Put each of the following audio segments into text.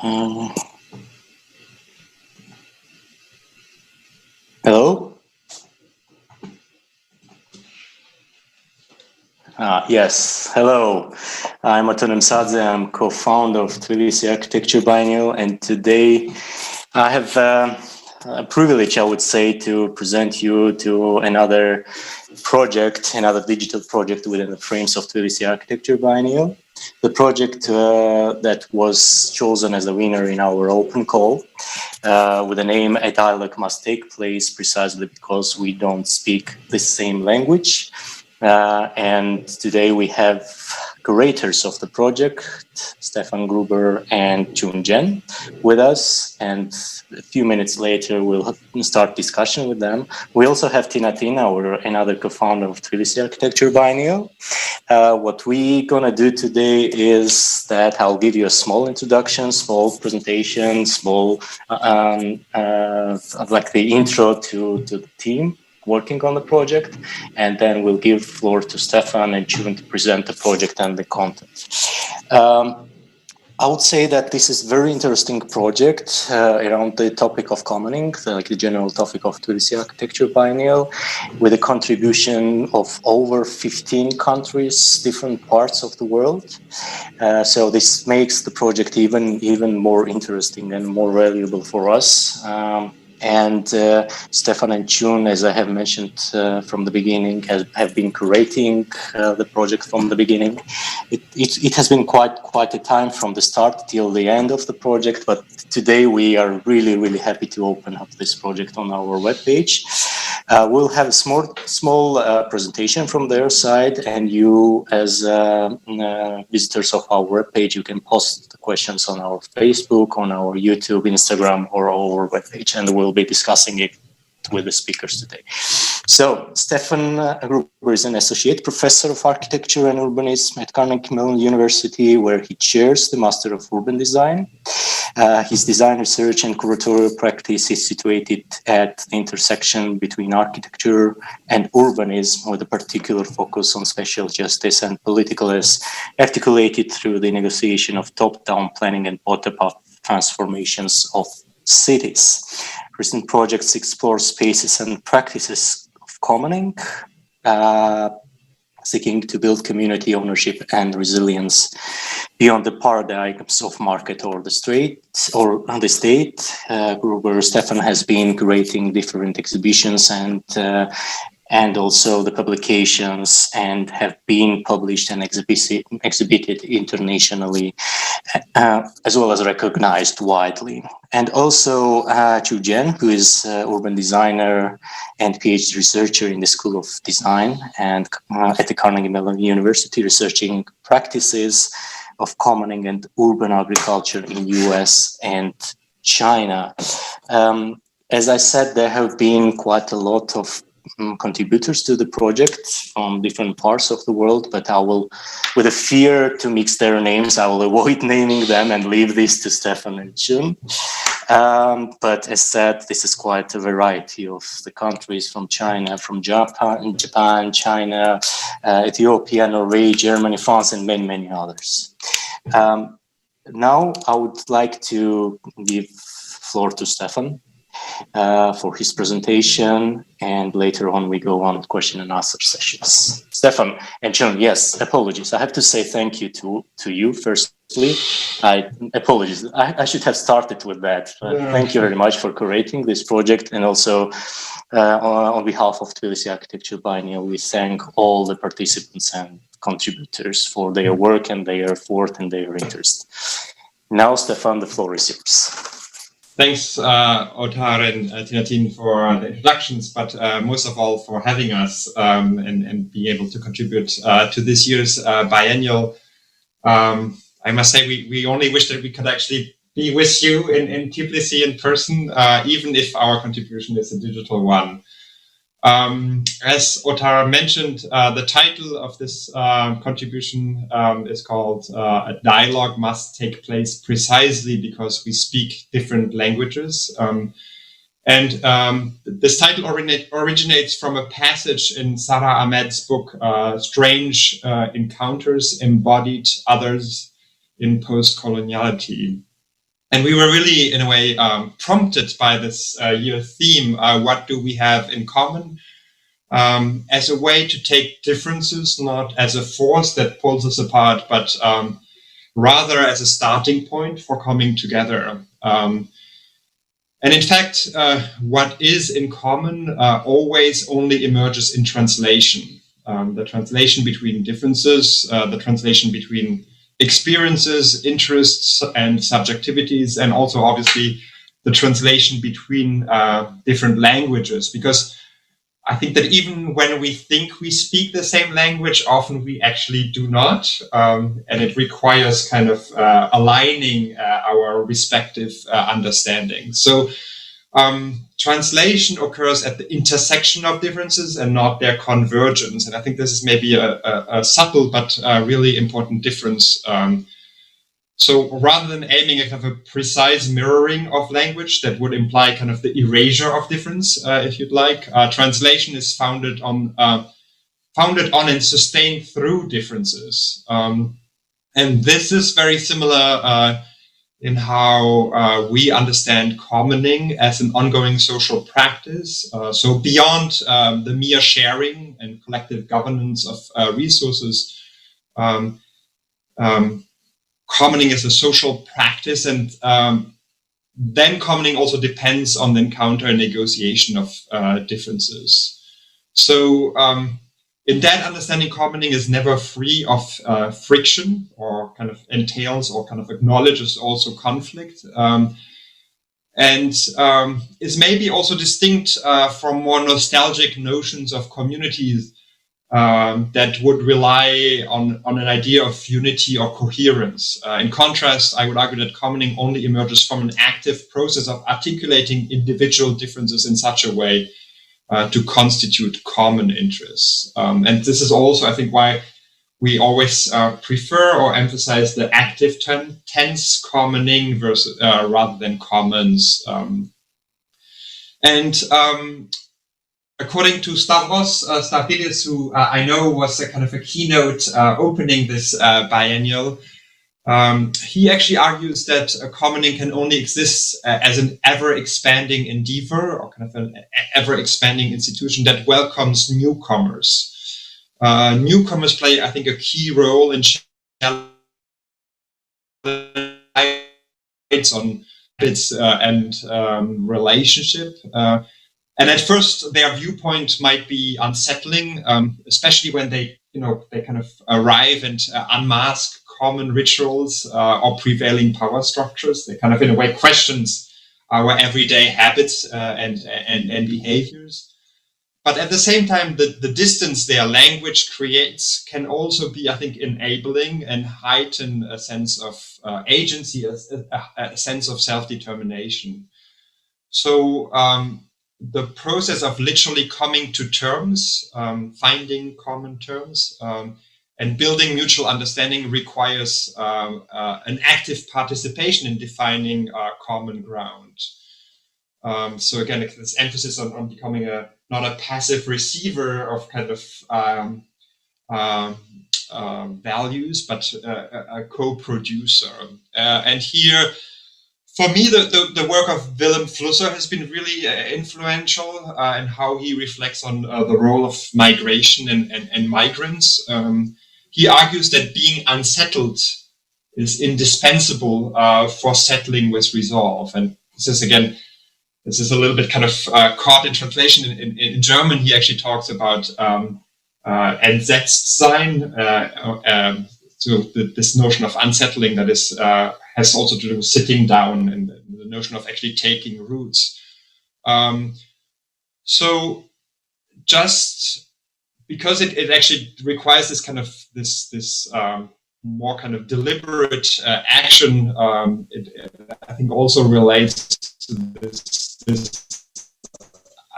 Um, Hello? Yes, hello. I'm Atan Msadze. I'm co-founder of Tbilisi Architecture Biennial, and today I have a privilege, I would say, to present you to another project, another digital project within the frames of Tbilisi Architecture Biennial. The project that was chosen as the winner in our open call with the name "A Dialogue Must Take Place" precisely because we don't speak the same language. And today we have curators of the project, Stefan Gruber and Jun Jen, with us. And a few minutes later, we'll start discussion with them. We also have Tina Tina, another co-founder of Tbilisi Architecture Biennial. What we're gonna do today is that I'll give you a small introduction, small presentation, small like the intro to the team working on the project, and then we'll give floor to Stefan and June to present the project and the content. I would say that this is a very interesting project around the topic of commoning, like the general topic of Tbilisi Architecture Biennial, with a contribution of over 15 countries, different parts of the world. So this makes the project even more interesting and more valuable for us. And Stefan and June, as I have mentioned from the beginning, have been curating the project from the beginning. It has been quite a time from the start till the end of the project, but today we are really happy to open up this project on our webpage. We'll have a small presentation from their side, and you, as visitors of our webpage, you can post the questions on our Facebook, on our YouTube, Instagram, or our webpage, and we'll be discussing it with the speakers today. So, Stefan Gruber is an associate professor of architecture and urbanism at Carnegie Mellon University, where he chairs the Master of Urban Design. His design research and curatorial practice is situated at the intersection between architecture and urbanism, with a particular focus on spatial justice and politicalness, articulated through the negotiation of top-down planning and bottom-up transformations of cities. Recent projects explore spaces and practices of commoning, seeking to build community ownership and resilience beyond the paradigms of market or the state. Gruber Stefan has been curating different exhibitions and also the publications, and have been published and exhibited internationally, as well as recognized widely. And also Chu Jen, who is urban designer and PhD researcher in the School of Design and at the Carnegie Mellon University, researching practices of commoning and urban agriculture in US and China. As I said, there have been quite a lot of contributors to the project from different parts of the world, but I will, with a fear to mix their names, I will avoid naming them and leave this to Stefan and June. But as said, this is quite a variety of the countries, from China, from Japan, China, Ethiopia, Norway, Germany, France, and many others. Now I would like to give floor to Stefan for his presentation, and later on we go on question and answer sessions. Stefan and John, yes, apologies. I have to say thank you to you firstly. Apologies. I should have started with that. Thank you very much for curating this project, and also on behalf of Tbilisi Architecture Biennial, we thank all the participants and contributors for their work and their effort and their interest. Now, Stefan, the floor is yours. Thanks, Otar and Tinatin, for the introductions, but most of all for having us and being able to contribute to this year's biennial. I must say, we only wish that we could actually be with you in Tbilisi in person, even if our contribution is a digital one. As Otar mentioned, the title of this contribution is called "A Dialogue Must Take Place Precisely Because We Speak Different Languages." This title originates from a passage in Sarah Ahmed's book, Strange Encounters, Embodied Others in Post-Coloniality. And we were really, in a way, prompted by this year's theme, what do we have in common, as a way to take differences not as a force that pulls us apart, but rather as a starting point for coming together. And in fact, what is in common always only emerges in translation. The translation between differences, the translation between experiences, interests, and subjectivities, and also obviously the translation between different languages. Because I think that even when we think we speak the same language, often we actually do not. And it requires kind of aligning our respective understanding. So translation occurs at the intersection of differences and not their convergence. And I think this is maybe a subtle but really important difference. So rather than aiming at kind of a precise mirroring of language that would imply kind of the erasure of difference, if you'd like, translation is founded on and sustained through differences. And this is very similar in how we understand commoning as an ongoing social practice. So beyond the mere sharing and collective governance of resources, commoning is a social practice, and then commoning also depends on the encounter and negotiation of differences. So in that understanding, commoning is never free of friction, or kind of entails or kind of acknowledges also conflict, and is maybe also distinct from more nostalgic notions of communities that would rely on an idea of unity or coherence. In contrast, I would argue that commoning only emerges from an active process of articulating individual differences in such a way to constitute common interests. And this is also, I think, why we always prefer or emphasize the active tense commoning versus rather than commons. According to Stavros Stavridis, who I know was a kind of a keynote opening this biennial, he actually argues that commoning can only exist as an ever-expanding endeavor, or kind of an ever-expanding institution that welcomes newcomers. Newcomers play, I think, a key role in on habits and relationship. And at first, their viewpoint might be unsettling, especially when they kind of arrive and unmask common rituals or prevailing power structures. They kind of, in a way, questions our everyday habits and behaviors. But at the same time, the distance their language creates can also be, I think, enabling and heighten a sense of agency, a sense of self-determination. So the process of literally coming to terms, finding common terms, and building mutual understanding requires an active participation in defining common ground. So again, this emphasis on becoming not a passive receiver of kind of values, but a co-producer. And here, for me, the work of Willem Flusser has been really influential in how he reflects on the role of migration and migrants. He argues that being unsettled is indispensable for settling with resolve. And this is, again, this is a little bit kind of caught in translation. In German, he actually talks about Entsetztsein, so this notion of unsettling that is has also to do with sitting down and the notion of actually taking roots. So just because it actually requires this kind of this more kind of deliberate action, it I think also relates to this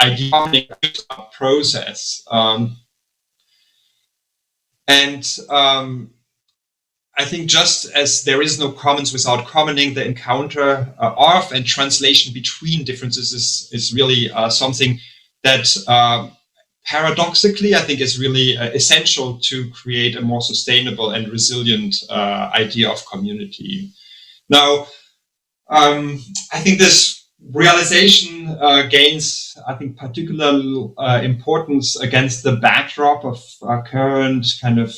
idea process. I think just as there is no commons without commoning, the encounter of and translation between differences is really something that paradoxically I think is really essential to create a more sustainable and resilient idea of community. Now, I think this realization gains, I think, particular importance against the backdrop of current kind of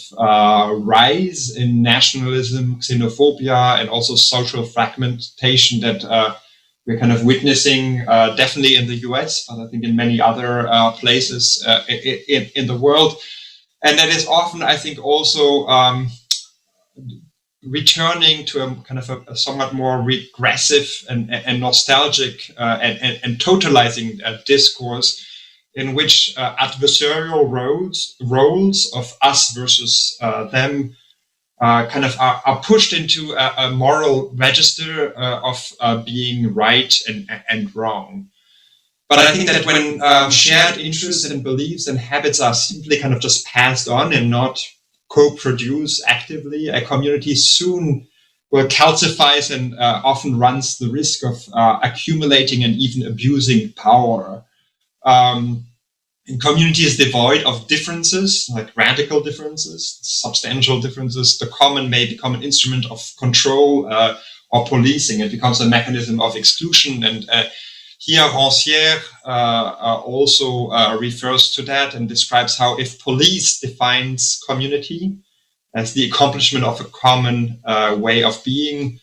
rise in nationalism, xenophobia, and also social fragmentation that we're kind of witnessing, definitely in the US, but I think in many other places in the world. And that is often, I think, also returning to a kind of a somewhat more regressive and nostalgic and totalizing discourse in which adversarial roles of us versus them kind of are pushed into a moral register of being right and wrong. But I think that when shared interests and beliefs and habits are simply kind of just passed on and not co-produce actively, a community soon will calcifies and often runs the risk of accumulating and even abusing power. In communities devoid of differences, like radical differences, substantial differences, the common may become an instrument of control or policing. It becomes a mechanism of exclusion. And here Rancière also refers to that and describes how if police defines community as the accomplishment of a common way of being,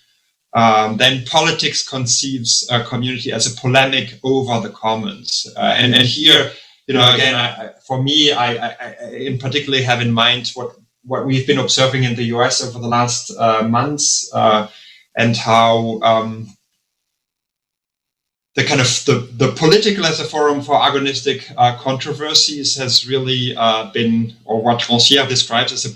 then politics conceives a community as a polemic over the commons. And here, you know, again, for me, I in particular have in mind what we've been observing in the US over the last months and how the kind of the political as a forum for agonistic controversies has really been, or what Rancière describes as a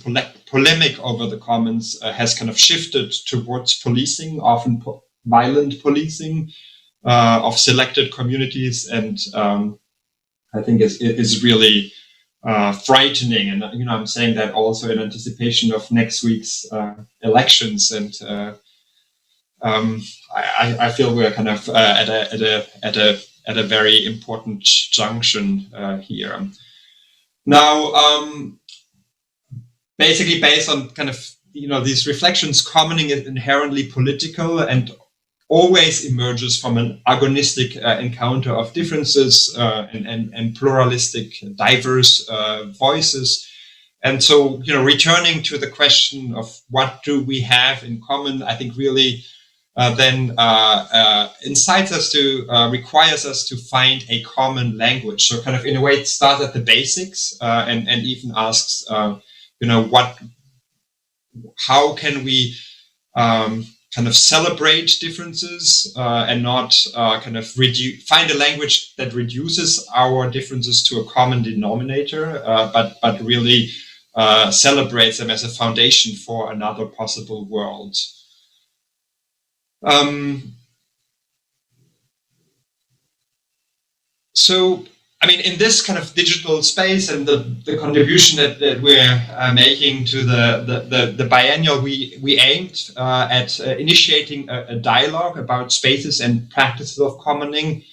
polemic over the commons has kind of shifted towards policing, often violent policing of selected communities, and I think is really frightening. And you know, I'm saying that also in anticipation of next week's elections, and I feel we're kind of at a very important junction here. Now, basically based on kind of, you know, these reflections, commoning is inherently political and always emerges from an agonistic encounter of differences and pluralistic, diverse voices. And so, you know, returning to the question of what do we have in common, I think really then incites us to, requires us to find a common language. So kind of in a way it starts at the basics and even asks, you know, how can we kind of celebrate differences and not kind of find a language that reduces our differences to a common denominator, but really celebrates them as a foundation for another possible world. So, I mean, in this kind of digital space and the contribution that we're making to the biennial, we aimed at initiating a dialogue about spaces and practices of commoning,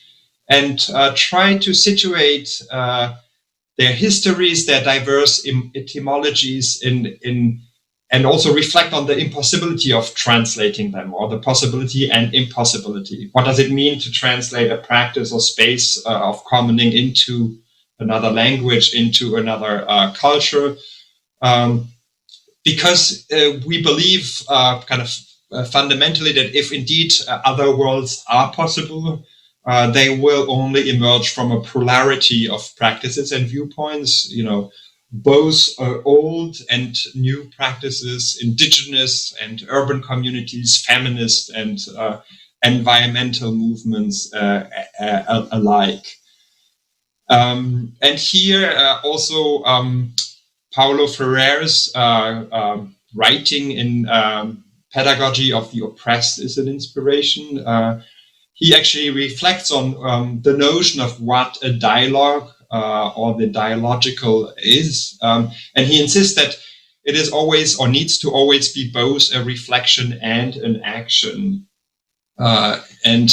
and try to situate their histories, their diverse etymologies and also reflect on the impossibility of translating them, or the possibility and impossibility. What does it mean to translate a practice or space of commoning into another language, into another culture? Because we believe kind of fundamentally that if indeed other worlds are possible, they will only emerge from a plurality of practices and viewpoints, you know, both old and new practices, indigenous and urban communities, feminist and environmental movements alike. And here also Paulo Freire's writing in Pedagogy of the Oppressed is an inspiration. he actually reflects on the notion of what a dialogue or the dialogical is. And he insists that it is always, or needs to always be, both a reflection and an action. And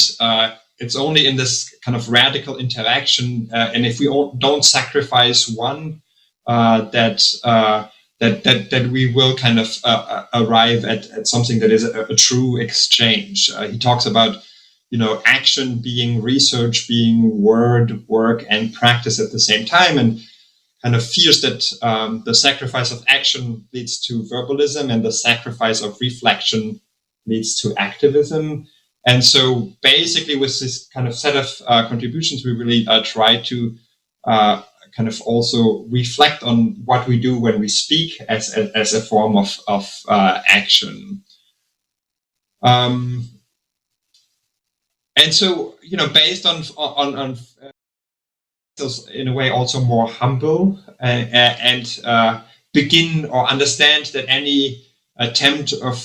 it's only in this kind of radical interaction, and if we don't sacrifice one, that we will kind of arrive at something that is a true exchange. He talks about, action being research, being word, work, and practice at the same time, and kind of fears that the sacrifice of action leads to verbalism, and the sacrifice of reflection leads to activism. And so basically with this kind of set of contributions, we really try to kind of also reflect on what we do when we speak as a form of action. And so, based on in a way also more humble and begin or understand that any attempt of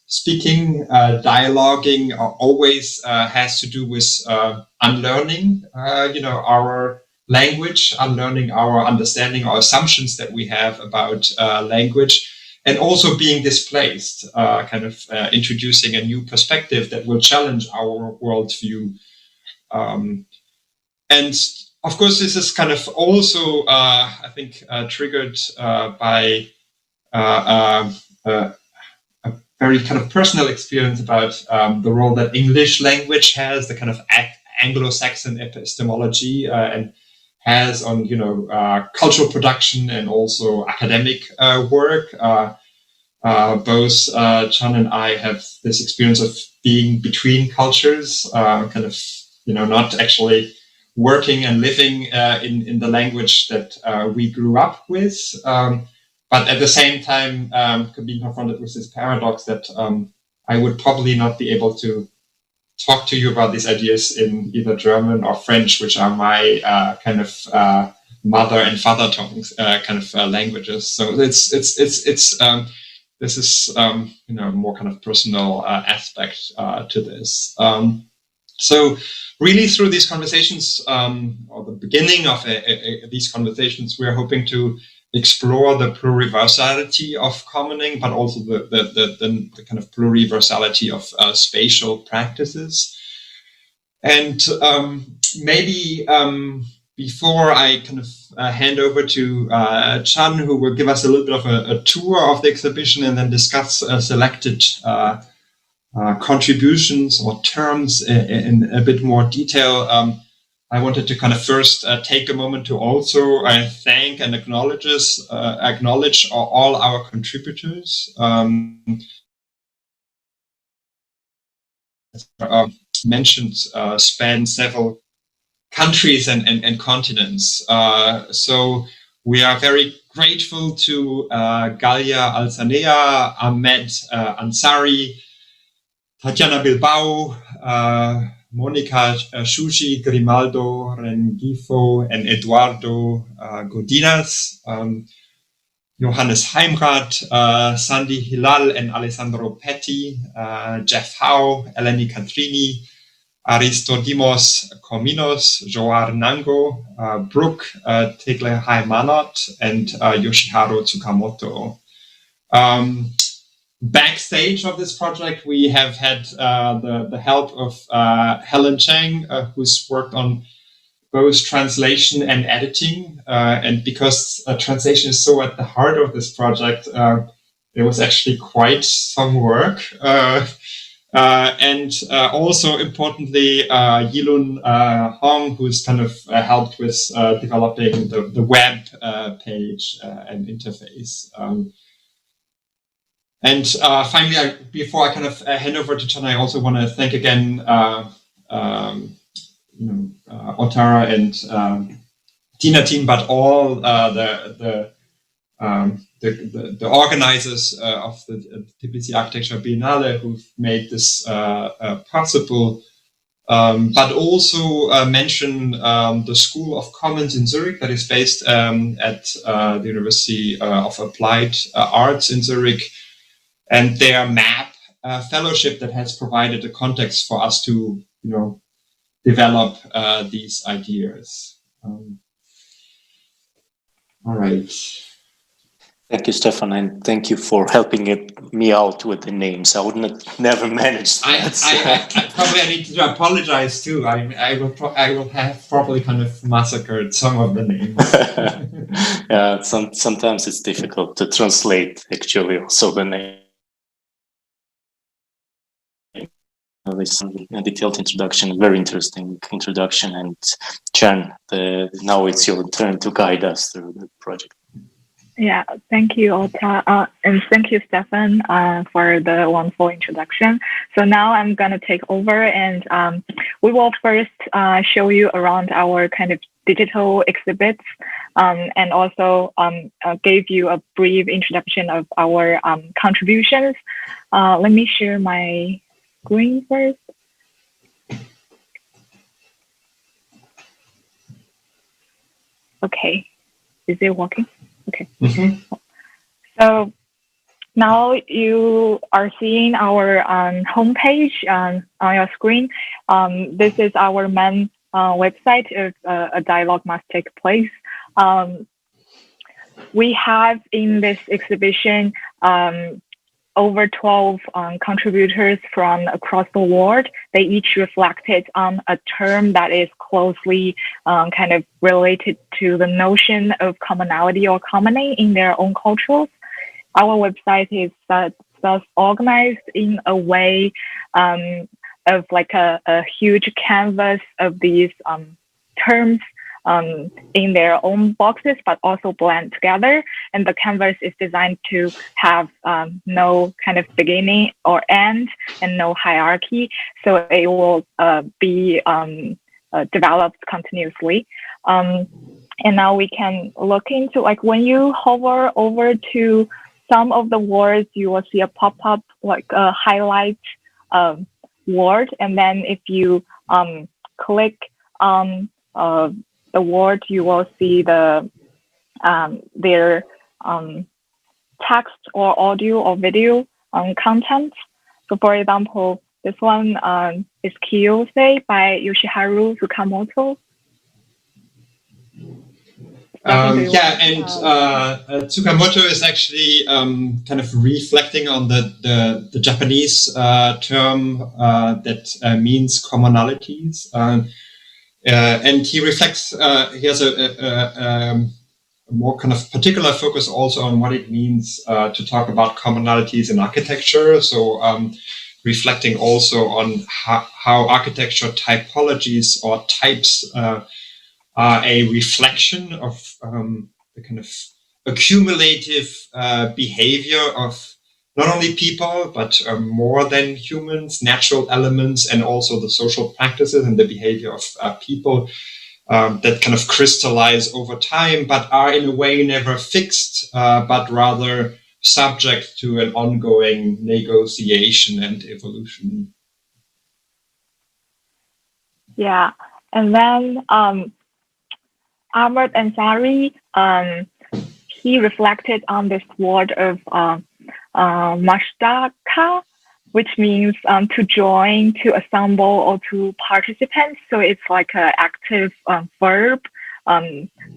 speaking, dialoguing always has to do with unlearning, our language, unlearning our understanding or assumptions that we have about language, and also being displaced, kind of introducing a new perspective that will challenge our worldview. And of course, this is kind of also, I think, triggered by a very kind of personal experience about the role that English language has, the kind of Anglo-Saxon epistemology, and has on, cultural production and also academic work. Both Chan and I have this experience of being between cultures, kind of, not actually working and living in the language that we grew up with, but at the same time being confronted with this paradox that I would probably not be able to talk to you about these ideas in either German or French, which are my kind of mother and father tongues kind of languages. So this is more kind of personal aspect to this. So really through these conversations, or the beginning of these conversations, we're hoping to explore the pluriversality of commoning, but also the kind of pluriversality of spatial practices. And maybe before I kind of hand over to Chan, who will give us a little bit of a tour of the exhibition and then discuss selected contributions or terms in a bit more detail, I wanted to kind of first take a moment to also thank and acknowledge all our contributors. Mentioned span several countries and continents. So we are very grateful to Galia Alsanea, Ahmed Ansari, Tatiana Bilbao, Monica Shushi, Grimaldo Rengifo, and Eduardo Godinas, Johannes Heimrath, Sandy Hilal and Alessandro Petti, Jeff Howe, Eleni Catrini, Aristodimos Kominos, Joar Nango, Brooke Tegle Haimanot, and Yoshiharu Tsukamoto. Backstage of this project, we have had the help of Helen Chang, who's worked on both translation and editing. And because translation is so at the heart of this project, there was actually quite some work. And also importantly, Yilun Hong, who's kind of helped with developing the web page and interface. And finally, before I kind of hand over to Chan, I also want to thank again Otara and Tina team, but all the organizers of the Tbilisi Architecture Biennale who've made this possible. But also mention the School of Commons in Zurich that is based at the University of Applied Arts in Zurich, and their map fellowship that has provided a context for us to, develop these ideas. All right. Thank you, Stefan, and thank you for helping me out with the names. I would never manage that. I probably need to apologize too. I will have probably kind of massacred some of the names. Yeah, sometimes it's difficult to translate actually also the name. This detailed introduction, very interesting introduction, and Chan, now it's your turn to guide us through the project. Yeah, thank you, Ota, and thank you, Stefan, for the wonderful introduction. So now I'm going to take over, and we will first show you around our kind of digital exhibits, and also give you a brief introduction of our contributions. Let me share my screen first. Okay, is it working? Okay. Mm-hmm. So now you are seeing our homepage on your screen. This is our main website if a dialogue must take place. We have in this exhibition over 12 contributors from across the world. They each reflected on a term that is closely kind of related to the notion of commonality or commony in their own cultures. Our website is thus organized in a way of like a huge canvas of these terms in their own boxes, but also blend together. And the canvas is designed to have no kind of beginning or end and no hierarchy. So it will be developed continuously. And now we can look into, like, when you hover over to some of the words, you will see a pop-up, like a highlight word. And then if you click on the word, you will see their text or audio or video content. So for example, this one is Kiyose by Yoshiharu Tsukamoto. Tsukamoto is actually kind of reflecting on the Japanese term that means commonalities. And he reflects, he has a more kind of particular focus also on what it means to talk about commonalities in architecture. So reflecting also on how architecture typologies or types are a reflection of the kind of accumulative behavior of not only people, but more than humans, natural elements, and also the social practices and the behavior of people that kind of crystallize over time, but are in a way never fixed, but rather subject to an ongoing negotiation and evolution. Yeah, and then Ahmad Ansari, he reflected on this word of mashtaka, which means to join, to assemble, or to participate. So it's like an active verb.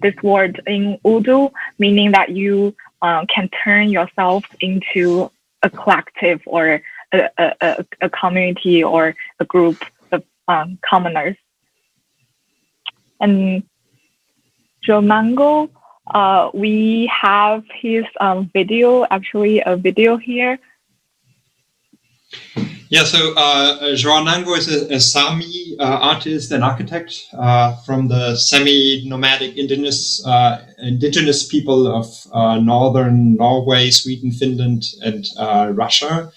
This word in Urdu, meaning that you can turn yourself into a collective or a community or a group of commoners. And Jomango, we have his video, actually a video here. Yeah, so João Nango is a Sami artist and architect from the semi-nomadic indigenous people of northern Norway, Sweden, Finland, and Russia.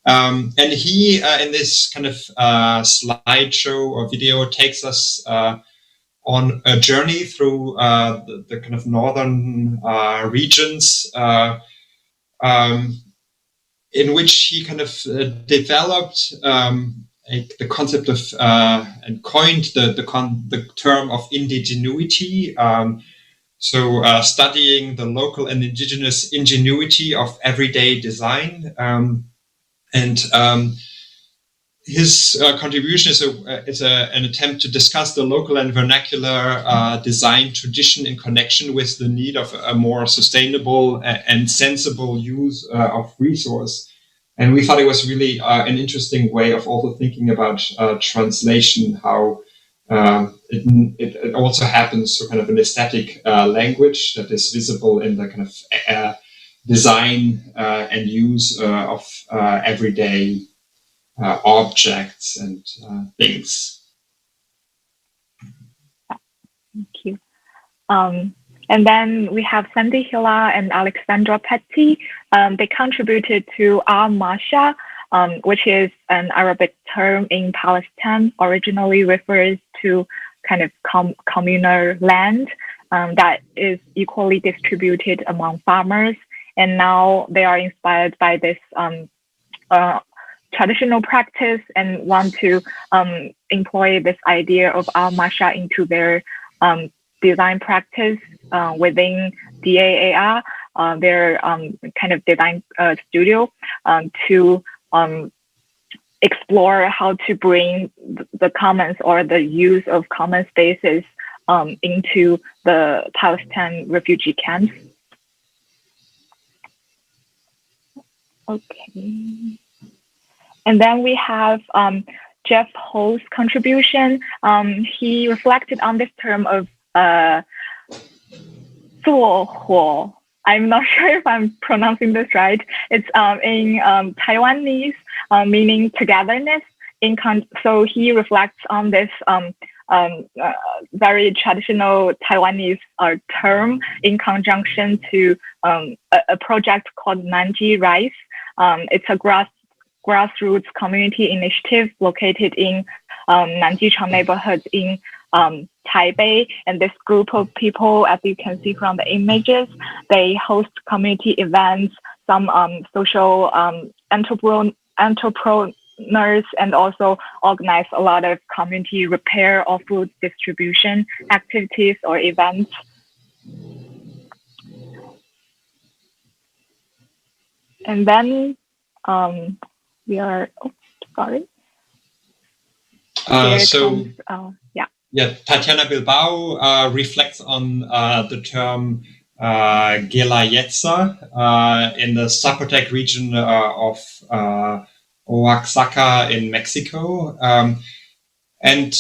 And he, in this kind of slideshow or video, takes us on a journey through the kind of northern regions, in which he kind of developed the concept of and coined the term of indigenuity. So studying the local and indigenous ingenuity of everyday design. And his contribution is an attempt to discuss the local and vernacular design tradition in connection with the need of a more sustainable and sensible use of resource. And we thought it was really an interesting way of also thinking about translation, how it also happens through kind of an aesthetic language that is visible in the kind of design and use of everyday objects and things. Thank you. And then we have Sandy Hila and Alexandra Petty. They contributed to al-Masha, which is an Arabic term in Palestine, originally refers to kind of communal land that is equally distributed among farmers. And now they are inspired by this traditional practice and want to employ this idea of al-Masha into their design practice within DAAR, their kind of design studio, to explore how to bring the commons or the use of common spaces into the Palestine refugee camps. Okay. And then we have Jeff Ho's contribution. He reflected on this term of 坐火. I'm not sure if I'm pronouncing this right. It's in Taiwanese, meaning togetherness. So he reflects on this very traditional Taiwanese term in conjunction to a project called Nanji Rice. It's a grassroots community initiative located in Nanjichang neighborhood in Taipei. And this group of people, as you can see from the images, they host community events, some social entrepreneurs, and also organize a lot of community repair or food distribution activities or events. And then we are, sorry. Yeah, Tatiana Bilbao reflects on the term Gelayetza in the Zapotec region of Oaxaca in Mexico. And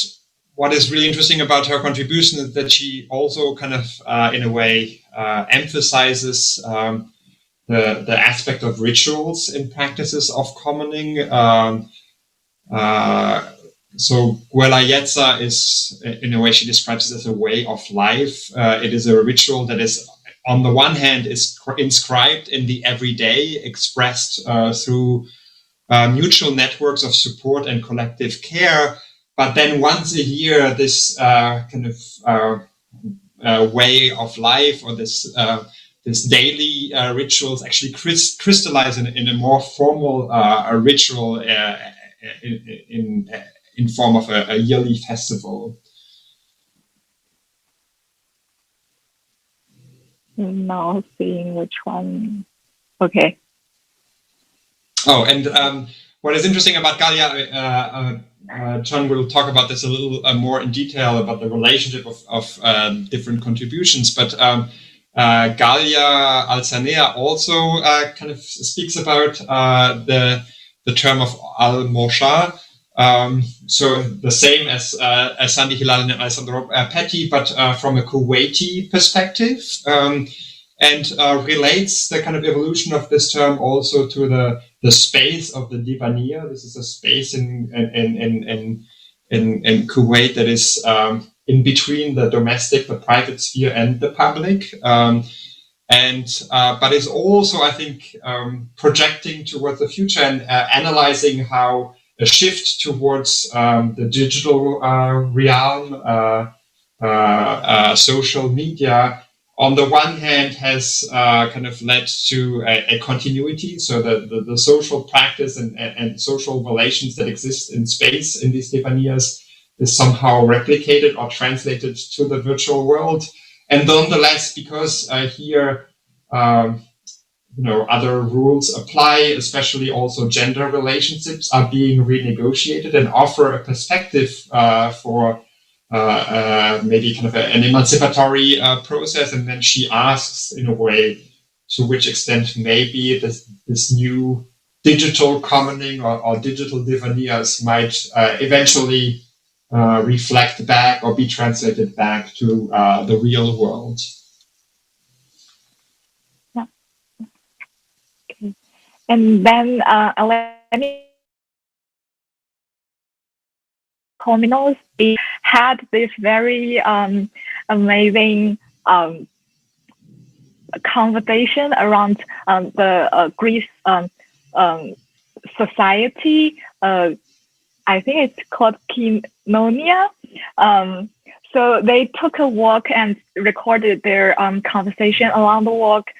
what is really interesting about her contribution is that she also kind of, in a way, emphasizes the aspect of rituals in practices of commoning. So Gelayetza is, in a way, she describes it as a way of life. It is a ritual that is, on the one hand, is inscribed in the everyday, expressed through mutual networks of support and collective care. But then once a year, this kind of way of life, or this daily rituals actually crystallize in a more formal ritual in form of a yearly festival. Now seeing which one. Okay. Oh, and what is interesting about Galia, John will talk about this a little more in detail about the relationship of different contributions, but Galia Alzanea also kind of speaks about the term of al-Mosha. So the same as Sandy Hilal and Alessandro Petty, but from a Kuwaiti perspective, and relates the kind of evolution of this term also to the space of the Divania. This is a space in Kuwait that is in between the domestic, the private sphere, and the public. But is also, I think, projecting towards the future and analyzing how a shift towards the digital realm, social media, on the one hand, has kind of led to a continuity. So the social practice and social relations that exist in space in these Divanias is somehow replicated or translated to the virtual world. And nonetheless, because here other rules apply, especially also gender relationships are being renegotiated and offer a perspective for maybe kind of an emancipatory process. And then she asks, in a way, to which extent maybe this new digital commoning or digital duvenirs might eventually reflect back or be translated back to the real world. Yeah. Okay. And then let me communals had this very amazing conversation around the Greece society. I think it's called Koinonia. So they took a walk and recorded their conversation along the walk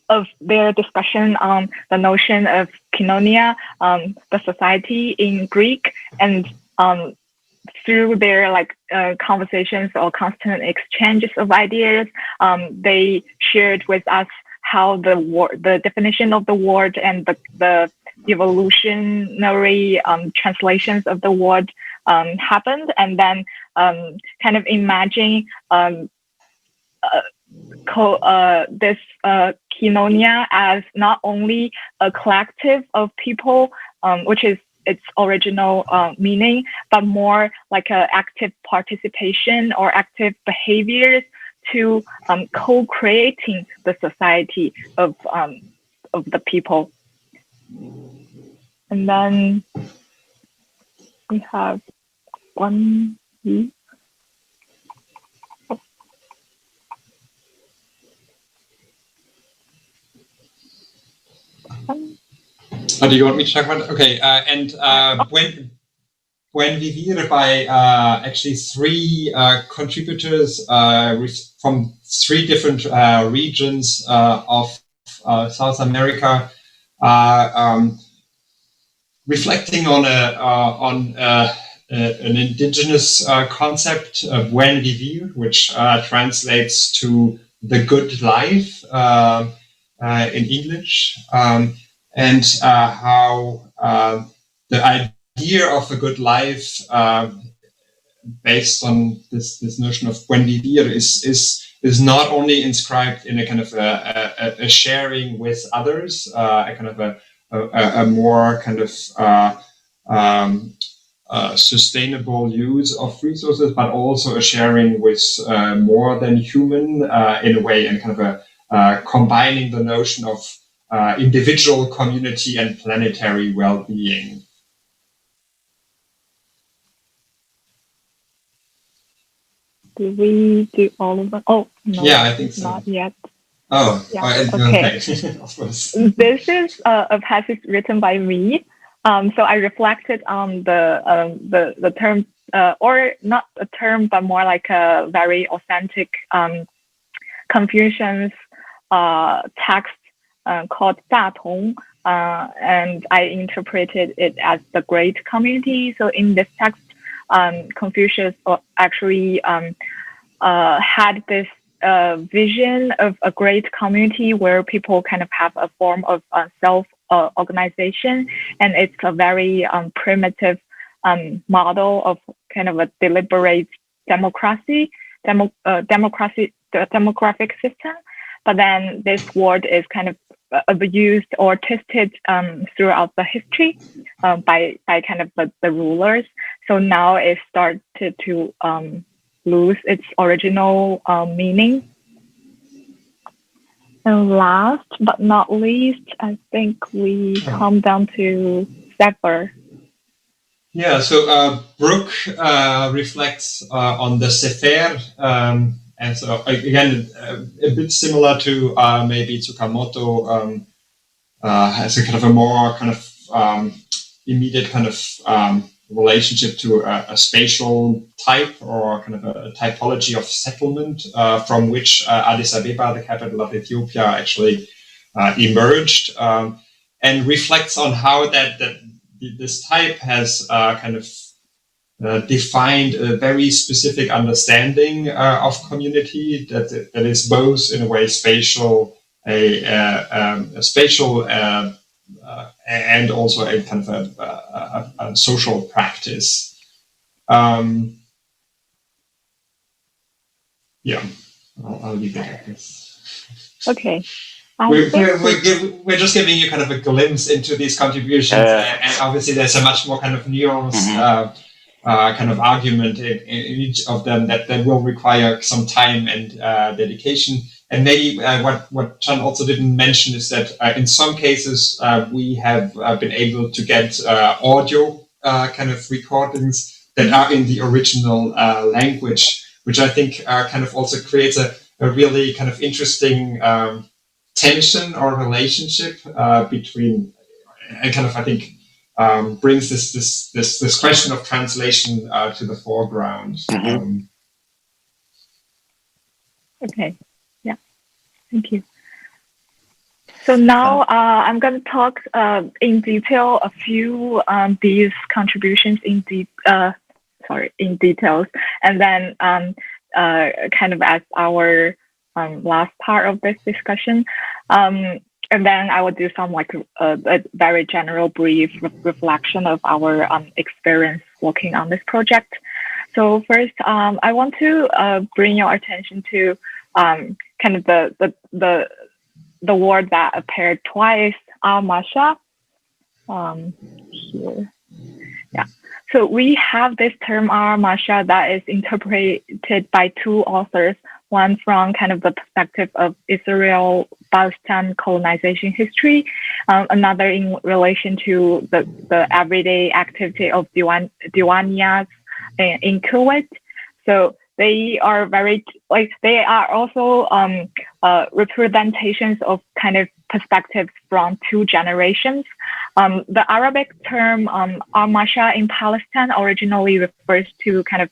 of their discussion on the notion of Koinonia, the society in Greek, and through their conversations or constant exchanges of ideas, they shared with us how the definition of the word and the evolutionary translations of the word happened, and then kind of imagine this Koinonia as not only a collective of people, which is its original meaning, but more like an active participation or active behaviors to co-creating the society of the people. And then we have one. Oh, do you want me to talk about it? Okay, and when Vivir by actually three contributors from three different regions of South America, reflecting on an indigenous concept of Buen Vivir, which translates to the good life in English. And how the idea of a good life, based on this notion of buen vivir, is not only inscribed in a kind of a sharing with others, a kind of a more kind of sustainable use of resources, but also a sharing with more than human in a way, and kind of a combining the notion of individual, community, and planetary well-being. Did we do all of them? Oh, no. Yeah, I think so. Not yet. Oh, yeah. Okay. Of course. This is a passage written by me. So I reflected on the term, or not a term, but more like a very authentic Confucian's text called 大同, and I interpreted it as the great community. So in this text, Confucius actually had this vision of a great community where people kind of have a form of self-organization, and it's a very primitive model of kind of a deliberate democratic system. But then this word is kind of abused or twisted throughout the history by kind of the rulers. So now it started to lose its original meaning. And last but not least, I think we come down to Sefer. Yeah, so Brooke reflects on the Sefer, and so again, a bit similar to maybe Tsukamoto, has a kind of a more kind of immediate kind of relationship to a spatial type, or kind of a typology of settlement, from which Addis Ababa, the capital of Ethiopia, actually emerged, and reflects on how that this type has kind of defined a very specific understanding of community that is both in a way spatial a spatial and also a kind of a social practice. Yeah, I'll leave it at this. Okay. We're just giving you kind of a glimpse into these contributions, and obviously there's a much more kind of nuanced kind of argument in each of them that will require some time and dedication. And maybe what Chan also didn't mention is that in some cases we have been able to get audio kind of recordings that are in the original language, which I think kind of also creates a really kind of interesting tension or relationship between, and kind of I think brings this question of translation to the foreground. Okay. Yeah. Thank you. So now I'm going to talk in detail a few these contributions in details, and then kind of as our last part of this discussion, and then I will do some like a very general, brief reflection of our experience working on this project. So first, I want to bring your attention to kind of the word that appeared twice, Masha. Here. Yeah. So we have this term Masha that is interpreted by two authors, one from kind of the perspective of Israel-Palestine colonization history, another in relation to the everyday activity of Diwaniyas in Kuwait. So they are they are also representations of kind of perspectives from two generations. The Arabic term al-Masha in Palestine originally refers to kind of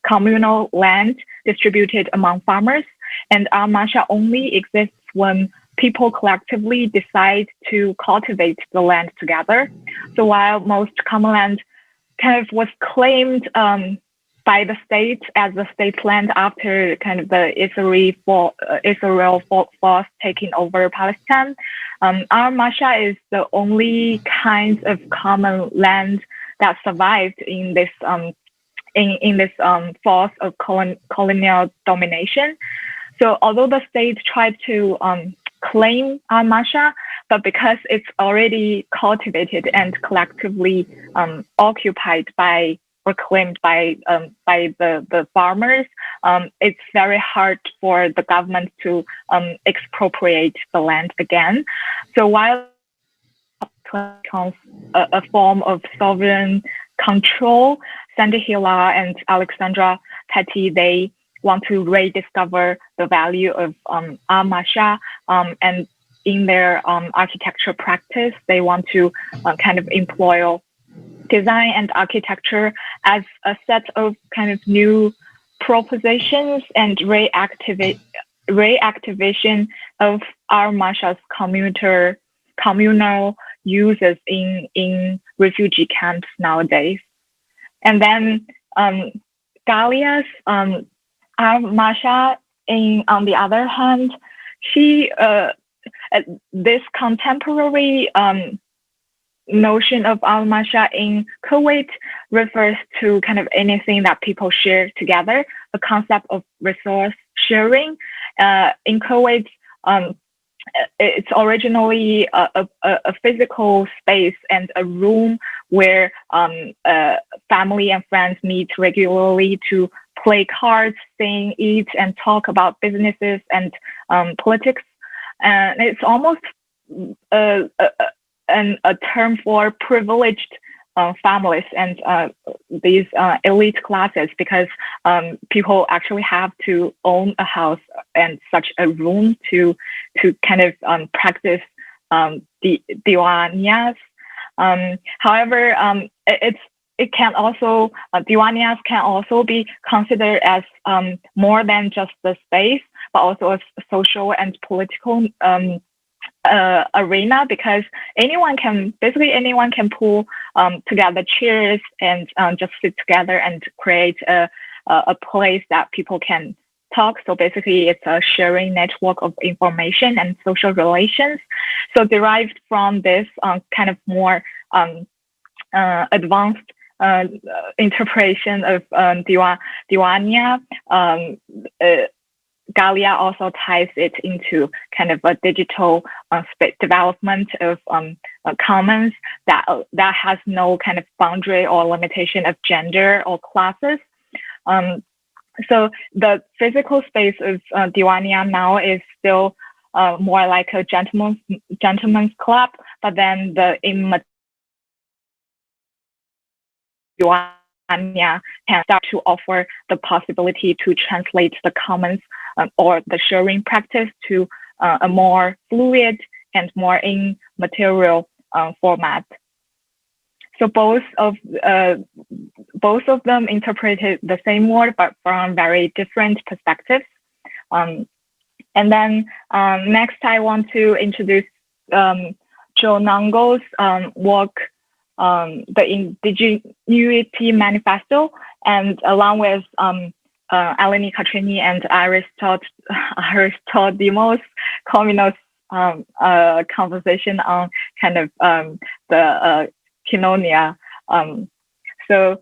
communal land distributed among farmers, and al-Masha only exists when people collectively decide to cultivate the land together. So while most common land kind of was claimed by the state as the state's land after kind of the Israel force taking over Palestine, al-Masha is the only kind of common land that survived in this force of colonial domination. So although the state tried to claim al-Masha, but because it's already cultivated and collectively occupied by or claimed by the farmers, it's very hard for the government to expropriate the land again. So while a form of sovereign control, Sandy Hilla and Alexandra Petty, they want to rediscover the value of al-Masha, and in their architecture practice, they want to kind of employ design and architecture as a set of kind of new propositions and reactivation of al-Masha's communal uses in refugee camps nowadays. And then Galia's al-Masha, on the other hand, she this contemporary notion of al-Masha in Kuwait refers to kind of anything that people share together, a concept of resource sharing. In Kuwait, it's originally a physical space and a room where family and friends meet regularly to play cards, sing, eat, and talk about businesses and politics. And it's almost a term for privileged families and these elite classes, because people actually have to own a house and such a room to kind of practice the diwaniyas. However, it can also diwaniyas can also be considered as more than just the space, but also a social and political arena, because anyone can pull together chairs and just sit together and create a place that people can talk. So basically, it's a sharing network of information and social relations. So derived from this kind of more advanced interpretation of Diwania, Galia also ties it into kind of a digital development of commons that has no kind of boundary or limitation of gender or classes. So the physical space of Diwania now is still more like a gentleman's club, but then the Diwania can start to offer the possibility to translate the commons or the sharing practice to a more fluid and more immaterial format. So both of them interpreted the same word, but from very different perspectives. And then next, I want to introduce Joe Nango's work, the Indigenuity Manifesto, and along with Eleni Katrini and Aristodemos Kominos conversation on kind of the Kinonia. So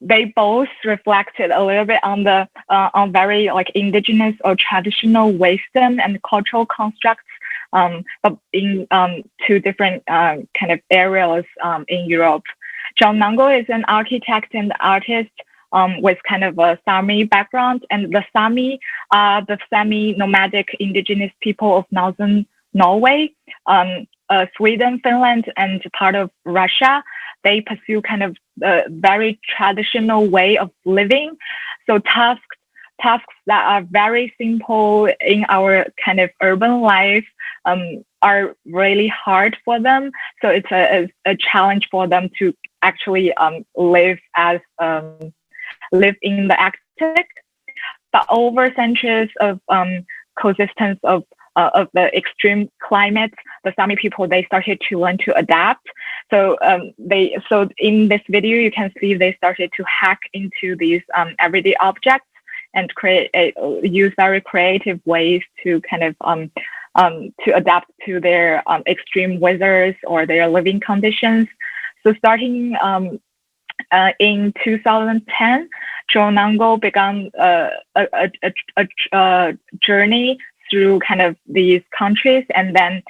they both reflected a little bit on the on very like indigenous or traditional wisdom and cultural constructs, but in two different kind of areas in Europe. John Nango is an architect and artist with kind of a Sami background, and the Sami are the semi-nomadic indigenous people of northern Norway, Sweden, Finland, and part of Russia. They pursue kind of a very traditional way of living. So tasks that are very simple in our kind of urban life are really hard for them. So it's a challenge for them to actually live in the Arctic. But over centuries of coexistence of the extreme climate, the Sami people, they started to learn to adapt. So in this video, you can see they started to hack into these everyday objects and use very creative ways to kind of to adapt to their extreme weathers or their living conditions. So starting in 2010, Joe Nango began a journey through kind of these countries, and then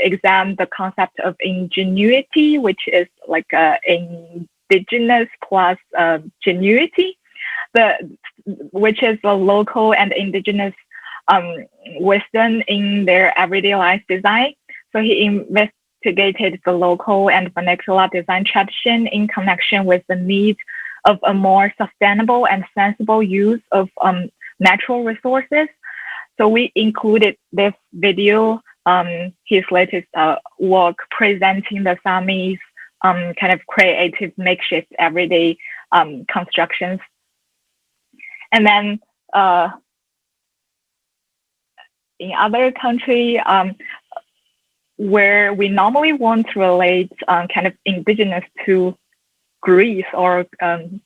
examine the concept of ingenuity, which is like indigenous plus genuity, which is the local and indigenous wisdom in their everyday life design. So he investigated the local and vernacular design tradition in connection with the need of a more sustainable and sensible use of natural resources. So we included this video, his latest work presenting the Sami's kind of creative makeshift everyday constructions. And then in other country where we normally want to relate kind of indigenous to Greece or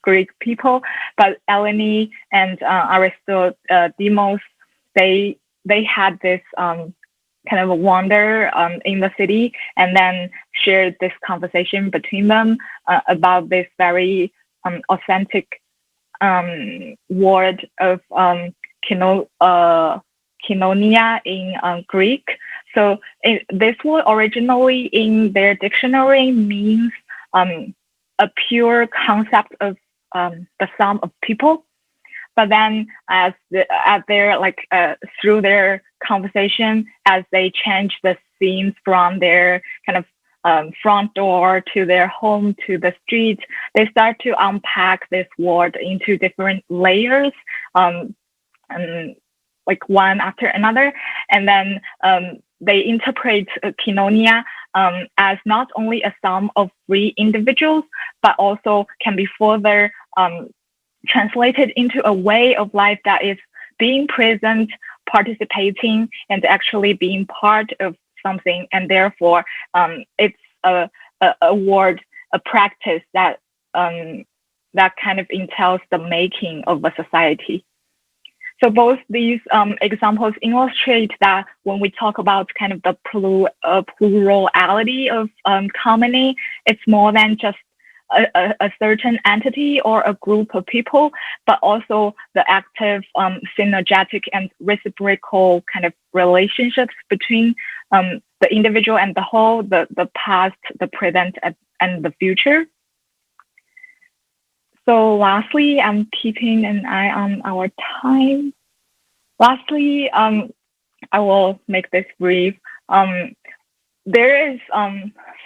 Greek people, but Eleni and Aristodemos, they had this kind of a wander in the city, and then shared this conversation between them about this very authentic word of Kinonia in Greek. So this word originally in their dictionary means a pure concept of the sum of people. But then as their like through their conversation, as they change the scenes from their kind of front door to their home to the street, they start to unpack this word into different layers, and like one after another, and then they interpret Kinonia as not only a sum of free individuals, but also can be further translated into a way of life that is being present, participating, and actually being part of something. And therefore, it's a word, a practice that that kind of entails the making of a society. So both these examples illustrate that when we talk about kind of the plurality of commoning, it's more than just a certain entity or a group of people, but also the active, synergetic and reciprocal kind of relationships between the individual and the whole, the past, the present, and the future. So lastly, I'm keeping an eye on our time. Lastly, I will make this brief. There is,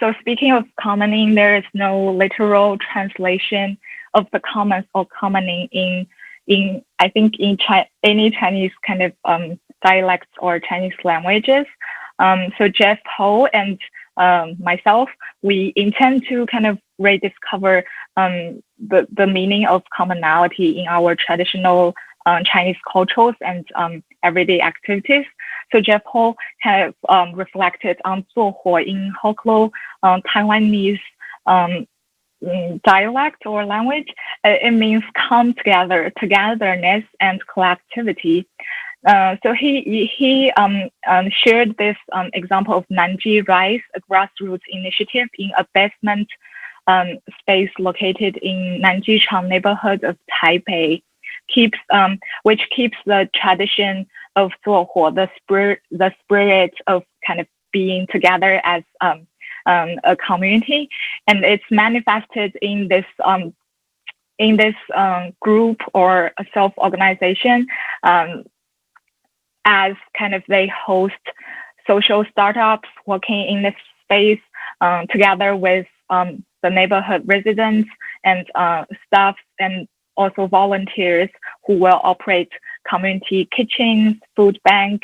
so speaking of commoning, there is no literal translation of the commons or commoning in I think in any Chinese kind of dialects or Chinese languages. So Jeff Ho and myself, we intend to kind of rediscover the meaning of commonality in our traditional Chinese cultures and everyday activities. So Jeff Ho have reflected on 做火 in Hokklo, Taiwanese dialect or language. It means come together, togetherness, and collectivity. So he shared this example of Nanji Rise, a grassroots initiative in a basement space located in Nanjichang neighborhood of Taipei, which keeps the tradition of 做火, the spirit of kind of being together as a community, and it's manifested in this group or self-organization as kind of they host social startups working in this space together with the neighborhood residents and staff and also volunteers who will operate community kitchens, food bank,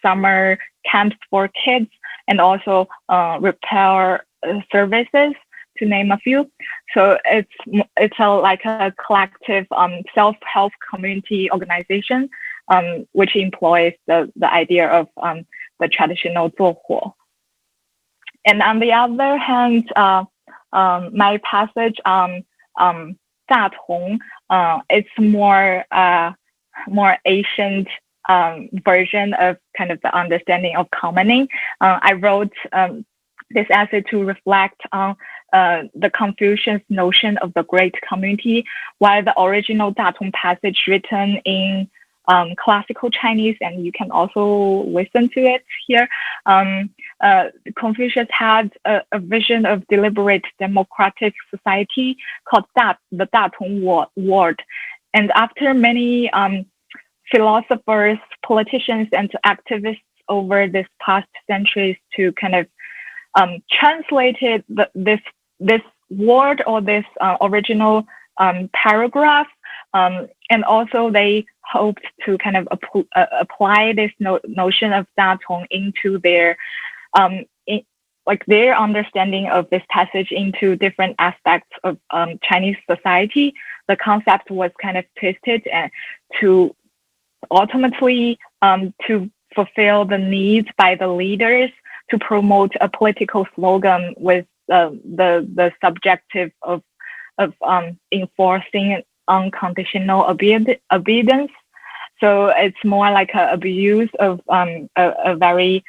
summer camps for kids, and also repair services, to name a few. So it's like a collective self-help community organization, which employs the idea of the traditional 做火. And on the other hand, my passage on 大同, it's more ancient version of kind of the understanding of commoning. I wrote this essay to reflect on the Confucius notion of the great community, while the original 大同 passage written in classical Chinese, and you can also listen to it here. Confucius had a vision of deliberate democratic society called the 大同 world. And after many philosophers, politicians, and activists over this past centuries to kind of translated this word or this original paragraph, and also they hoped to kind of apply this notion of 大同 into their their understanding of this passage into different aspects of Chinese society. The concept was kind of twisted and to ultimately to fulfill the needs by the leaders to promote a political slogan with the subjective of enforcing unconditional obedience. So it's more like a abuse of a very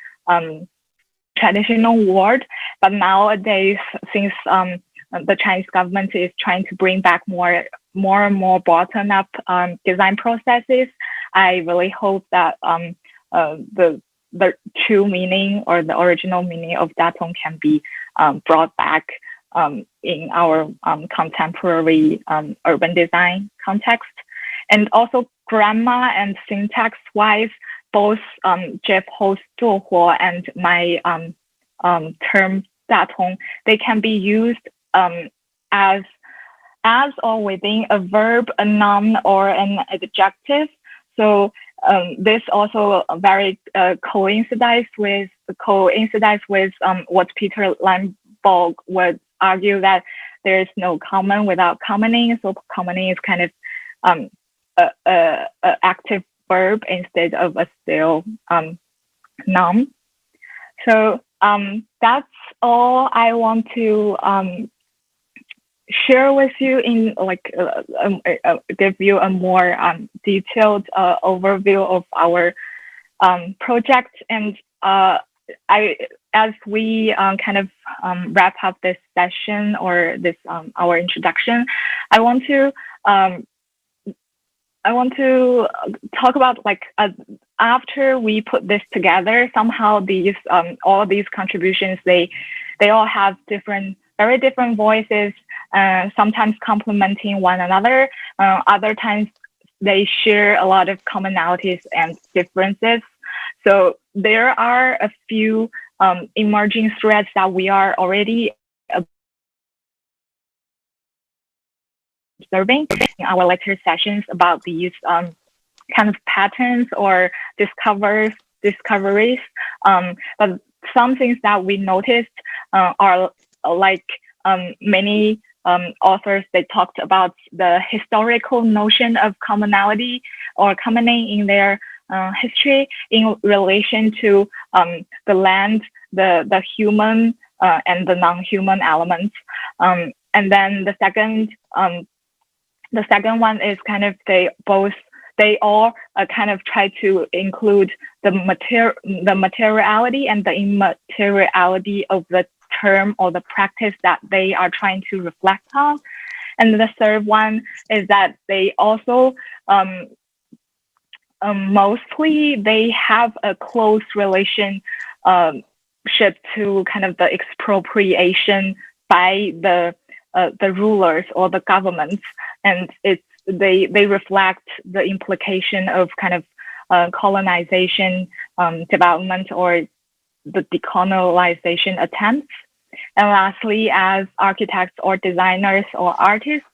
traditional word. But nowadays, since the Chinese government is trying to bring back more and more bottom-up design processes, I really hope that the true meaning or the original meaning of 大同 can be brought back in our contemporary urban design context. And also grammar and syntax wise, both Jeff Ho's 做火 and my term 大同, they can be used as or within a verb, a noun, or an adjective. So this also very coincides with what Peter Limbaugh would argue, that there is no common without commoning. So commoning is kind of a active verb instead of a still noun. So that's all I want to share with you in give you a more detailed overview of our project. And as we kind of wrap up this session or this our introduction, I want to talk about after we put this together, somehow these all these contributions, they all have very different voices, sometimes complementing one another. Other times they share a lot of commonalities and differences. So there are a few emerging threads that we are already observing in our lecture sessions about these kind of patterns or discoveries. But some things that we noticed are many authors, they talked about the historical notion of commonality or commoning in their history in relation to the land, the human and the non-human elements. And then the second one is kind of they all kind of try to include the materiality and the immateriality of the term or the practice that they are trying to reflect on. And the third one is that they also mostly they have a close relationship to kind of the expropriation by the rulers or the governments, and they reflect the implication of kind of colonization development or the decolonization attempts. And lastly, as architects or designers or artists,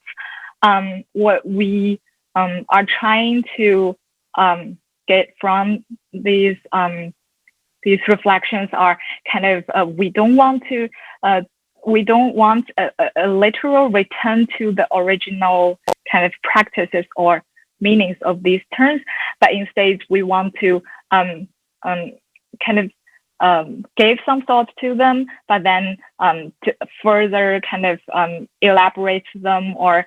what we are trying to get from these reflections are kind of we don't want a literal return to the original kind of practices or meanings of these terms, but instead we want to kind of gave some thought to them, but then to further kind of elaborate them or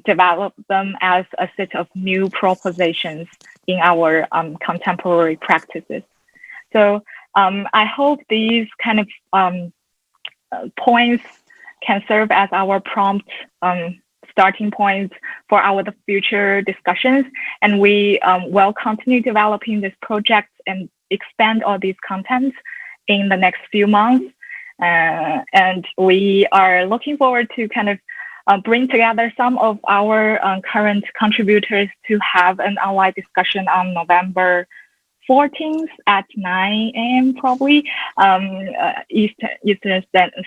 develop them as a set of new propositions in our contemporary practices. So I hope these kind of points can serve as our prompt starting points for our future discussions, and we will continue developing this project and expand all these contents in the next few months. And we are looking forward to kind of bring together some of our current contributors to have an online discussion on November 14th at 9 a.m. probably Eastern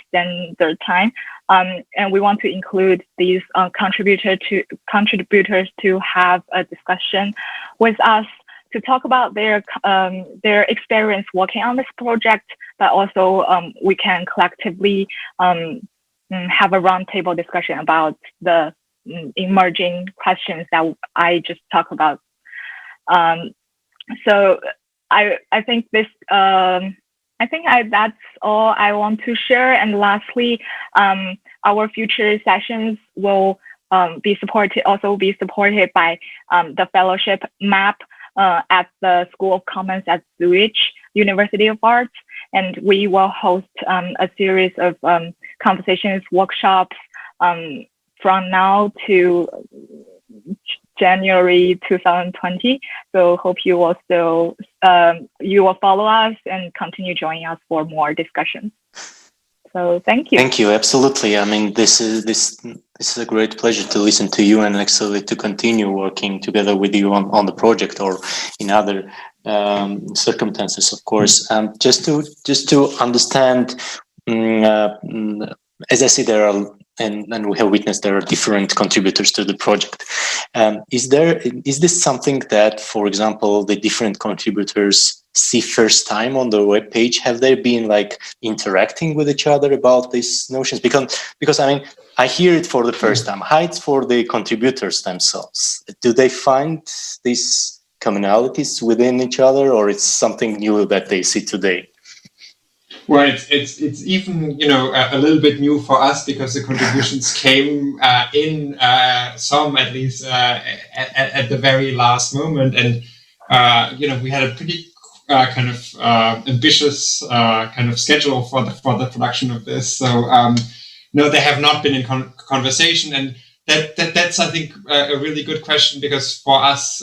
Standard Time, and we want to include these contributors to have a discussion with us to talk about their experience working on this project, but also we can collectively have a roundtable discussion about the emerging questions that I just talked about. So I think this that's all I want to share. And lastly, our future sessions will be supported by the fellowship map at the School of Commons at Zurich University of Arts, and we will host a series of conversations, workshops from now to January 2020. So hope you will still you will follow us and continue joining us for more discussions. So thank you. Thank you. Absolutely. I mean, this is a great pleasure to listen to you and actually to continue working together with you on the project or in other circumstances, of course. Just to understand, as I see, there are and we have witnessed there are different contributors to the project. Is this something that, for example, the different contributors see first time on the web page? Have they been like interacting with each other about these notions? Because I mean, I hear it for the first time. How it's for the contributors themselves? Do they find these commonalities within each other, or it's something new that they see today? Well, it's even a little bit new for us because the contributions came in some at least at the very last moment, and we had a pretty kind of ambitious kind of schedule for the production of this. So no, they have not been in conversation, and that's I think a really good question, because for us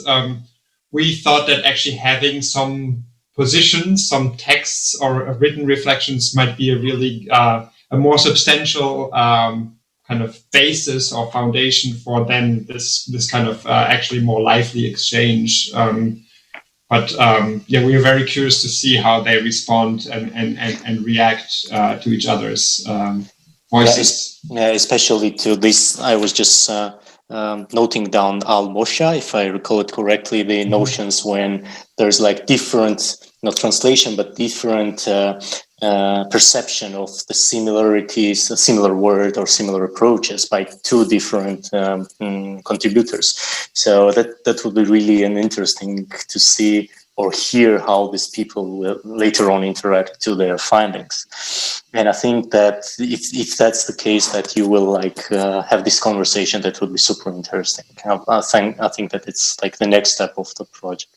we thought that actually having some positions, some texts or written reflections might be a really a more substantial kind of basis or foundation for then this kind of actually more lively exchange. But we are very curious to see how they respond and react to each other's voices. Yeah, especially to this. I was just noting down al-Mosha, if I recall it correctly, the notions when there's like different, not translation, but different perception of the similarities, a similar word or similar approaches by two different contributors. So that would be really an interesting to see or hear how these people will later on interact to their findings. And I think that if that's the case, that you will have this conversation, that would be super interesting. I think that it's like the next step of the project.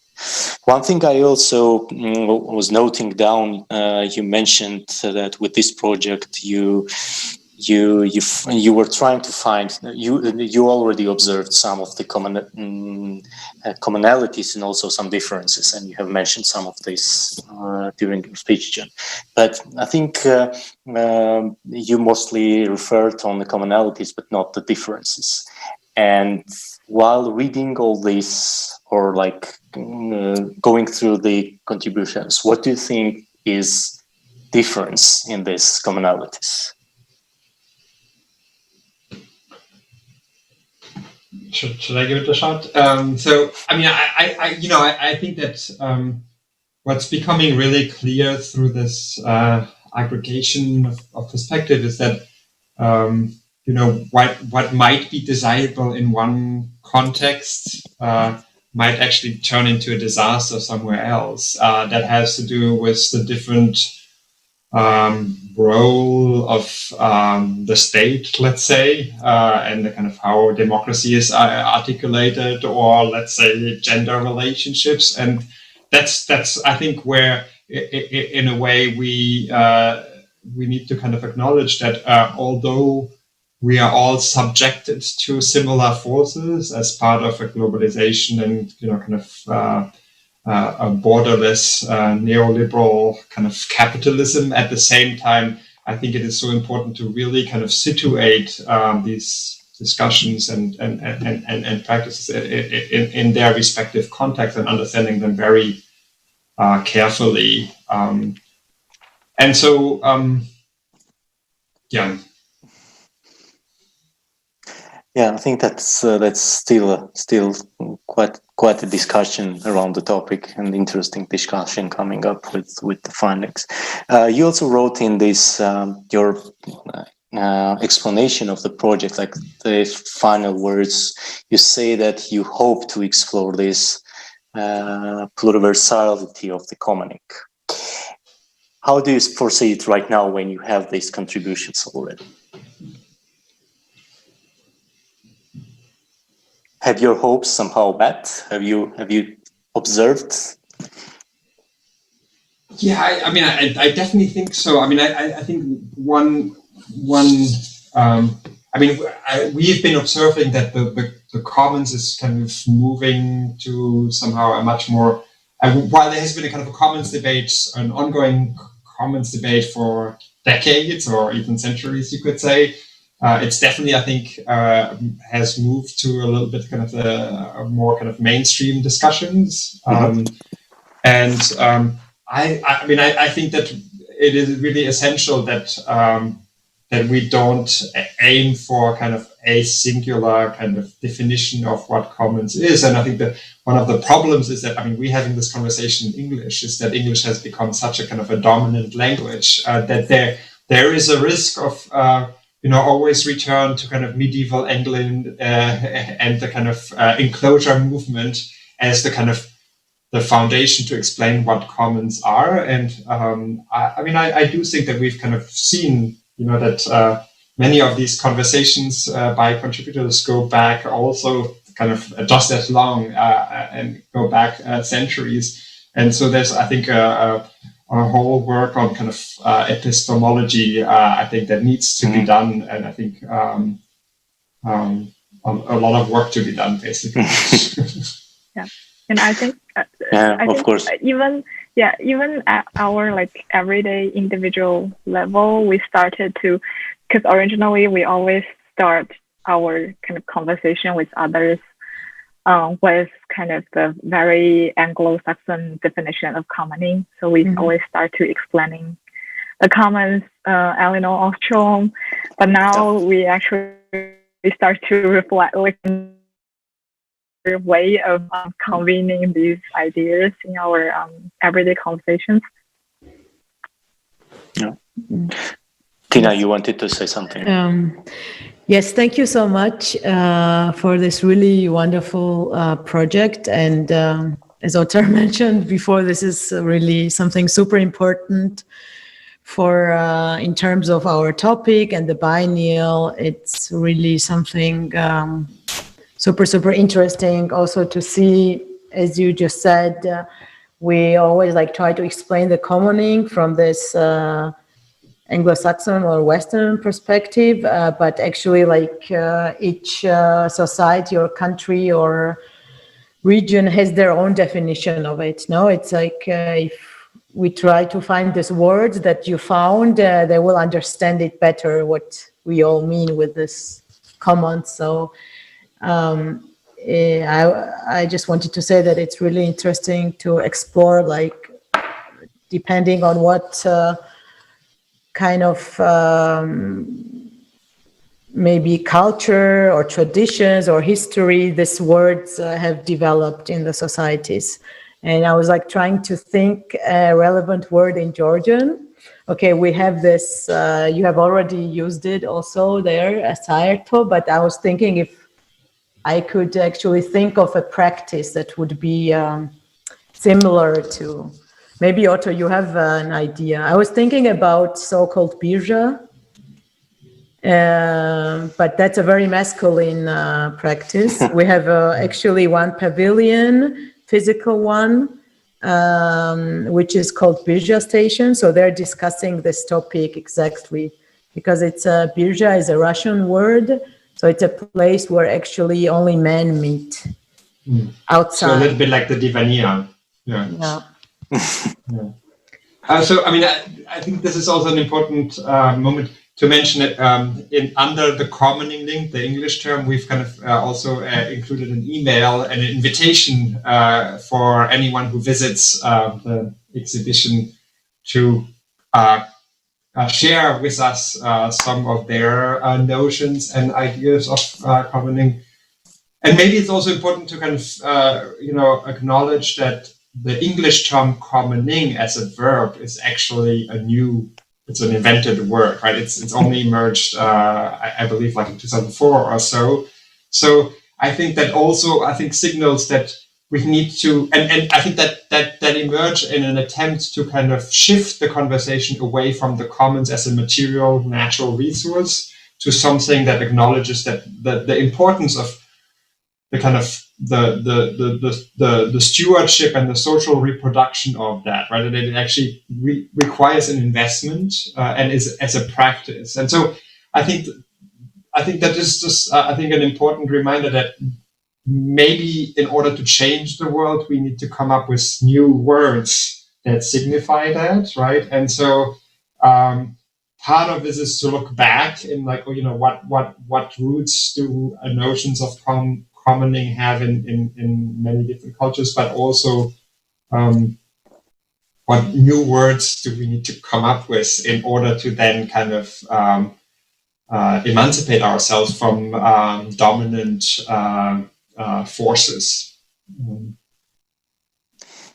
One thing I also was noting down, you mentioned that with this project you were trying to find, you already observed some of the commonalities and also some differences, and you have mentioned some of this during your speech, John. But I think you mostly referred on the commonalities but not the differences. And while reading all this, or going through the contributions, what do you think is difference in these commonalities? Should I give it a shot? So, I mean, I think that what's becoming really clear through this aggregation of perspective is that what might be desirable in one context might actually turn into a disaster somewhere else. That has to do with the different role of the state, let's say, and the kind of how democracy is articulated, or let's say gender relationships. And that's I think where in a way we need to kind of acknowledge that although we are all subjected to similar forces as part of a globalization and kind of a borderless neoliberal kind of capitalism. At the same time, I think it is so important to really kind of situate these discussions and practices in their respective context and understanding them very carefully. And so, yeah. Yeah, I think that's still quite a discussion around the topic, and interesting discussion coming up with the findings. You also wrote in this your explanation of the project, like the final words. You say that you hope to explore this pluriversality of the commonic. How do you foresee it right now when you have these contributions already? Have your hopes somehow met? Have you observed? Yeah, I mean, I definitely think so. I mean, I think one. I mean, we've been observing that the commons is kind of moving to somehow a much more. While there has been a kind of a commons debate, an ongoing commons debate for decades or even centuries, you could say. It's definitely, I think, has moved to a little bit kind of a more kind of mainstream discussions. And I mean, I think that it is really essential that that we don't aim for kind of a singular kind of definition of what commons is. And I think that one of the problems is that, I mean, we're having this conversation in English, is that English has become such a kind of a dominant language that there is a risk of always return to kind of medieval England and the kind of enclosure movement as the kind of the foundation to explain what commons are. And I do think that we've kind of seen, that many of these conversations by contributors go back also kind of just as long and go back centuries. And so there's, I think, a whole work on kind of epistemology, I think, that needs to be done. And I think a lot of work to be done, basically. Yeah. And I think, of course, even at our like everyday individual level, we started to, because originally we always start our kind of conversation with others with kind of the very Anglo-Saxon definition of commoning. So we always start to explaining the commons, Elinor Ostrom, but now we actually start to reflect like way of convening these ideas in our everyday conversations. Yeah. Tina, you wanted to say something? Yes, thank you so much for this really wonderful project. And as Otar mentioned before, this is really something super important for in terms of our topic and the biennial. It's really something super interesting also to see, as you just said, we always like try to explain the commoning from this Anglo-Saxon or Western perspective, but actually like each society or country or region has their own definition of it. No, it's like if we try to find these words that you found, they will understand it better what we all mean with this common. So I just wanted to say that it's really interesting to explore, like, depending on what kind of maybe culture or traditions or history these words have developed in the societies. And I was like trying to think a relevant word in Georgian. Okay, we have this, you have already used it also there, asayerto, but I was thinking if I could actually think of a practice that would be similar to, maybe Otto, you have an idea. I was thinking about so-called birja, but that's a very masculine practice. We have actually one pavilion, physical one, which is called Birja Station. So they're discussing this topic exactly because it's Birja is a Russian word. So it's a place where actually only men meet outside. So a little bit like the Biennial. Yeah. Yeah. So, I mean, I think this is also an important moment to mention it. Under the commoning link, the English term, we've kind of also included an email and an invitation for anyone who visits the exhibition to share with us some of their notions and ideas of commoning. And maybe it's also important to kind of, acknowledge that the English term commoning as a verb is actually it's an invented word, right? It's only emerged, I believe, like in 2004 or so. So I think that also, signals that we need to, and I think that emerged in an attempt to kind of shift the conversation away from the commons as a material, natural resource to something that acknowledges that the importance of the kind of the stewardship and the social reproduction of that, right? That it actually requires an investment and is as a practice. And so I think that is just an important reminder that maybe in order to change the world, we need to come up with new words that signify that, right? And so part of this is to look back in like, what roots do notions of commoning have in many different cultures, but also what new words do we need to come up with in order to then kind of emancipate ourselves from dominant forces.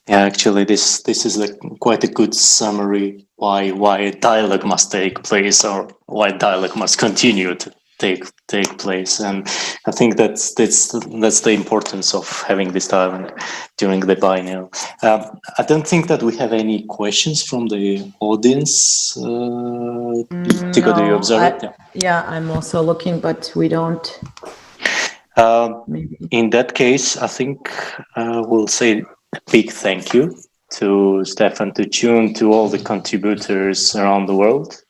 Yeah, actually, this is quite a good summary why dialogue must take place or why dialogue must continue take place. And I think that's the importance of having this dialogue during the biennial. I don't think that we have any questions from the audience. Tico, do you observe it? Yeah, I'm also looking, but we don't. In that case, I think we'll say a big thank you to Stefan, to June, to all the contributors around the world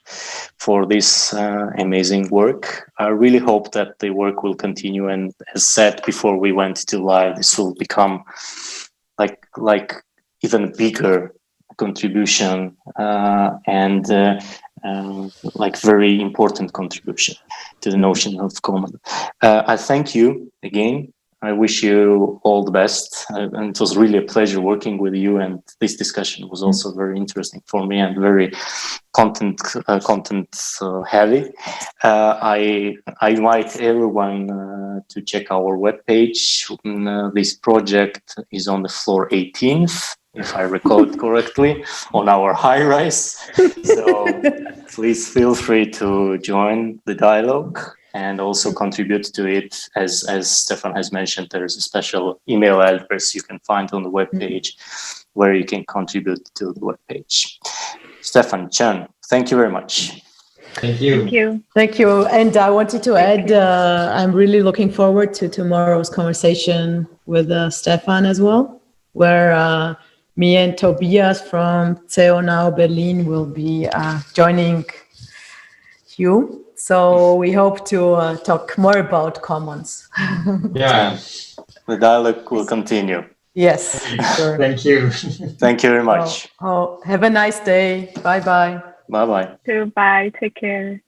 for this amazing work. I really hope that the work will continue, and as said before we went to live, this will become like even bigger contribution and like very important contribution to the notion of common. I thank you again. I wish you all the best. And it was really a pleasure working with you. And this discussion was also very interesting for me and very content heavy. I invite everyone to check our webpage. This project is on the floor 18th, if I recall it correctly, on our high rise. So please feel free to join the dialogue and also contribute to it. As Stefan has mentioned, there is a special email address you can find on the webpage where you can contribute to the webpage. Stefan, Chen, thank you very much. Thank you. Thank you. Thank you. And I wanted to add, I'm really looking forward to tomorrow's conversation with Stefan as well, where me and Tobias from CEO Now Berlin will be joining you. So we hope to talk more about commons. Yeah. The dialogue will continue. Yes. Sure. Thank you. Thank you very much. Have a nice day. Bye-bye. Bye-bye. Bye. Take care.